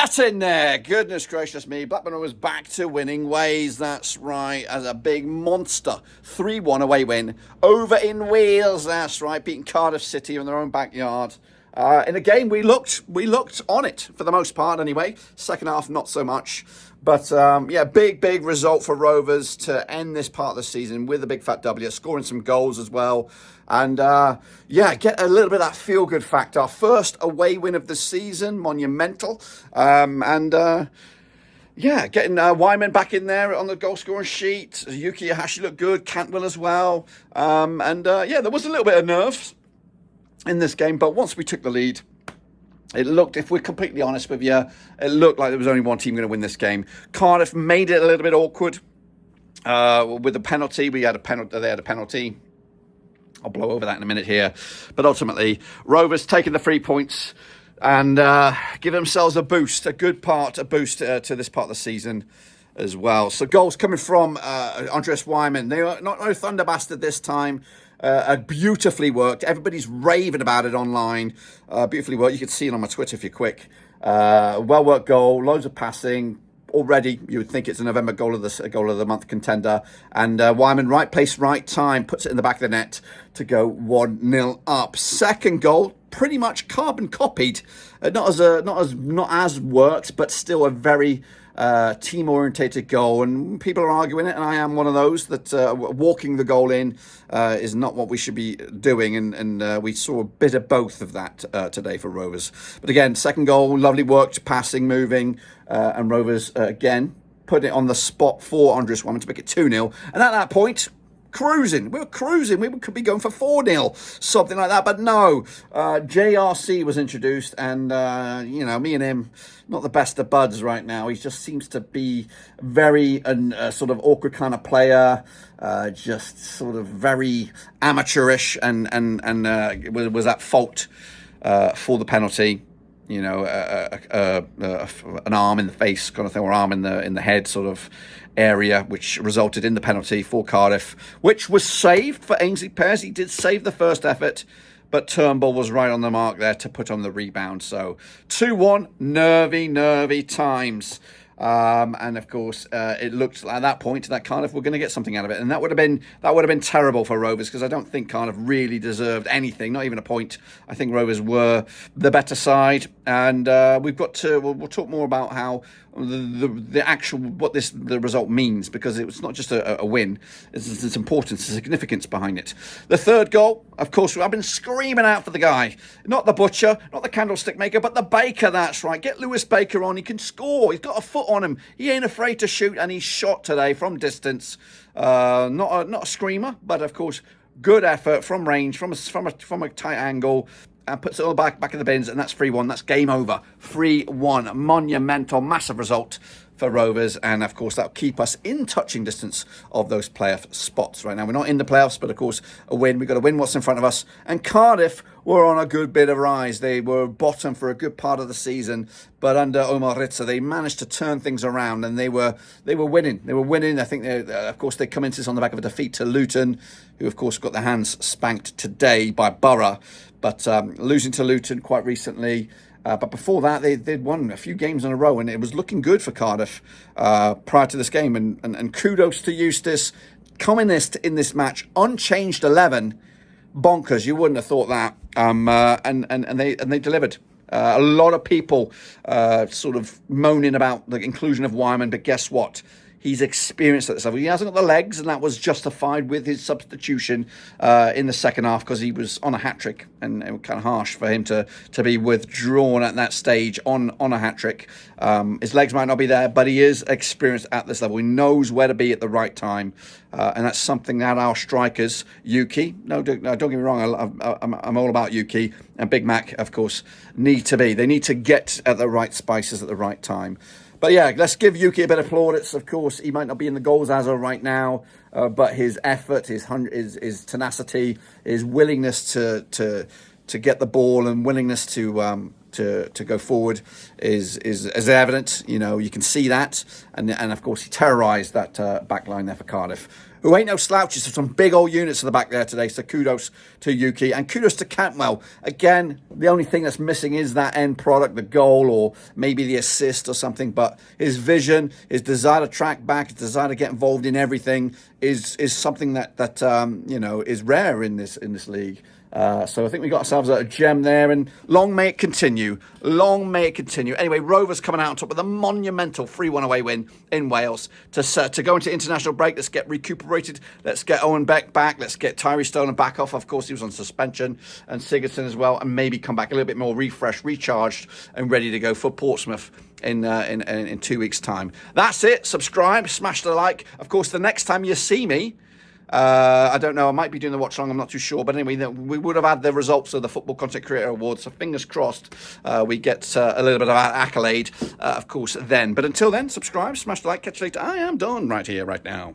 Get in there. Goodness gracious me. Blackburn Rovers back to winning ways. That's right. As a big monster 3-1 away win over in Wales. That's right. Beating Cardiff City in their own backyard. In a game we looked on it for the most part anyway. Second half, not so much. But big result for Rovers to end this part of the season with a big fat W, scoring some goals as well. And get a little bit of that feel-good factor. Our first away win of the season, monumental. Getting Weimann back in there on the goal-scoring sheet. Yuki Ihashi looked good, Cantwell as well. There was a little bit of nerves in this game, but once we took the lead, it looked, if we're completely honest with you, it looked like there was only one team going to win this game. Cardiff made it a little bit awkward with the penalty. They had a penalty. I'll blow over that in a minute here. But ultimately, Rovers taking the 3 points and give themselves a boost to this part of the season as well. So goals coming from Andreas Weimann. They are not no thunder bastard this time. Beautifully worked. Everybody's raving about it online. Beautifully worked. You can see it on my Twitter if you're quick. Well-worked goal. Loads of passing. Already, you would think it's a November goal of the month contender. And Weimann, right place, right time, puts it in the back of the net to go 1-0 up. Second goal, pretty much carbon copied. Not as worked, but still a very team-orientated goal, and people are arguing it, and I am one of those that walking the goal in is not what we should be doing, and we saw a bit of both of that today for Rovers. But again, second goal, lovely work, passing, moving, and Rovers again put it on the spot for Andreas Weimann to make it 2-0, and at that point, cruising. We were cruising. We could be going for 4-0, something like that. But no, JRC was introduced, and me and him, not the best of buds right now. He just seems to be very sort of awkward kind of player, just sort of very amateurish, and was at fault for the penalty. An arm in the face kind of thing, or arm in the head sort of area, which resulted in the penalty for Cardiff, which was saved for Ainsley Pears. He did save the first effort, but Turnbull was right on the mark there to put on the rebound. So 2-1, nervy times. And of course, it looked at that point that Cardiff were going to get something out of it, and that would have been terrible for Rovers, because I don't think Cardiff really deserved anything, not even a point. I think Rovers were the better side, and we'll talk more about how the actual the result means, because it was not just a win. It's its importance, the significance behind it. The third goal, of course, I've been screaming out for the guy, not the butcher, not the candlestick maker, but the baker. That's right. Get Lewis Baker on. He can score. He's got a foot on him. He ain't afraid to shoot, and he shot today from distance. Not a screamer, but of course, good effort from range, from a tight angle. And puts it all back in the bins, and that's 3-1. That's game over. 3-1. Monumental, massive result for Rovers, and of course that'll keep us in touching distance of those playoff spots. Right now we're not in the playoffs, but of course a win. We've got to win what's in front of us. And Cardiff were on a good bit of rise. They were bottom for a good part of the season, but under Omar Ritza they managed to turn things around, and they were winning. They were winning. I think they come into this on the back of a defeat to Luton, who of course got their hands spanked today by Borough. But losing to Luton quite recently. But before that, they'd won a few games in a row, and it was looking good for Cardiff prior to this game. And kudos to Eustace, coming in this match, unchanged 11, bonkers. You wouldn't have thought that. And they delivered. A lot of people sort of moaning about the inclusion of Weimann, but guess what? He's experienced at this level. He hasn't got the legs, and that was justified with his substitution in the second half, because he was on a hat-trick, and it was kind of harsh for him to be withdrawn at that stage on a hat-trick. His legs might not be there, but he is experienced at this level. He knows where to be at the right time, and that's something that our strikers, Yuki, don't get me wrong, I'm all about Yuki, and Big Mac, of course, need to be. They need to get at the right spices at the right time. But yeah, let's give Yuki a bit of plaudits. Of course, he might not be in the goals as of right now, but his effort, his tenacity, his willingness to get the ball, and willingness to go forward is evident. You can see that, and of course he terrorised that back line there for Cardiff. who ain't no slouches. So some big old units at the back there today. So kudos to Yuki and kudos to Cantwell. Again, the only thing that's missing is that end product, the goal or maybe the assist or something. But his vision, his desire to track back, his desire to get involved in everything is something that is rare in this league. So I think we got ourselves a gem there, and long may it continue. Long may it continue. Anyway, Rovers coming out on top with a monumental 3-1 away win in Wales to go into international break. Let's get recuperated. Let's get Owen Beck back. Let's get Tyree Stoner back off. Of course, he was on suspension, and Sigurdsson as well, and maybe come back a little bit more refreshed, recharged, and ready to go for Portsmouth in 2 weeks' time. That's it. Subscribe, smash the like. Of course, the next time you see me, I don't know, I might be doing the watch long, I'm not too sure, but anyway, we would have had the results of the Football Content Creator Awards, so fingers crossed we get a little bit of accolade, of course, then. But until then, subscribe, smash the like, catch you later. I am done right here, right now.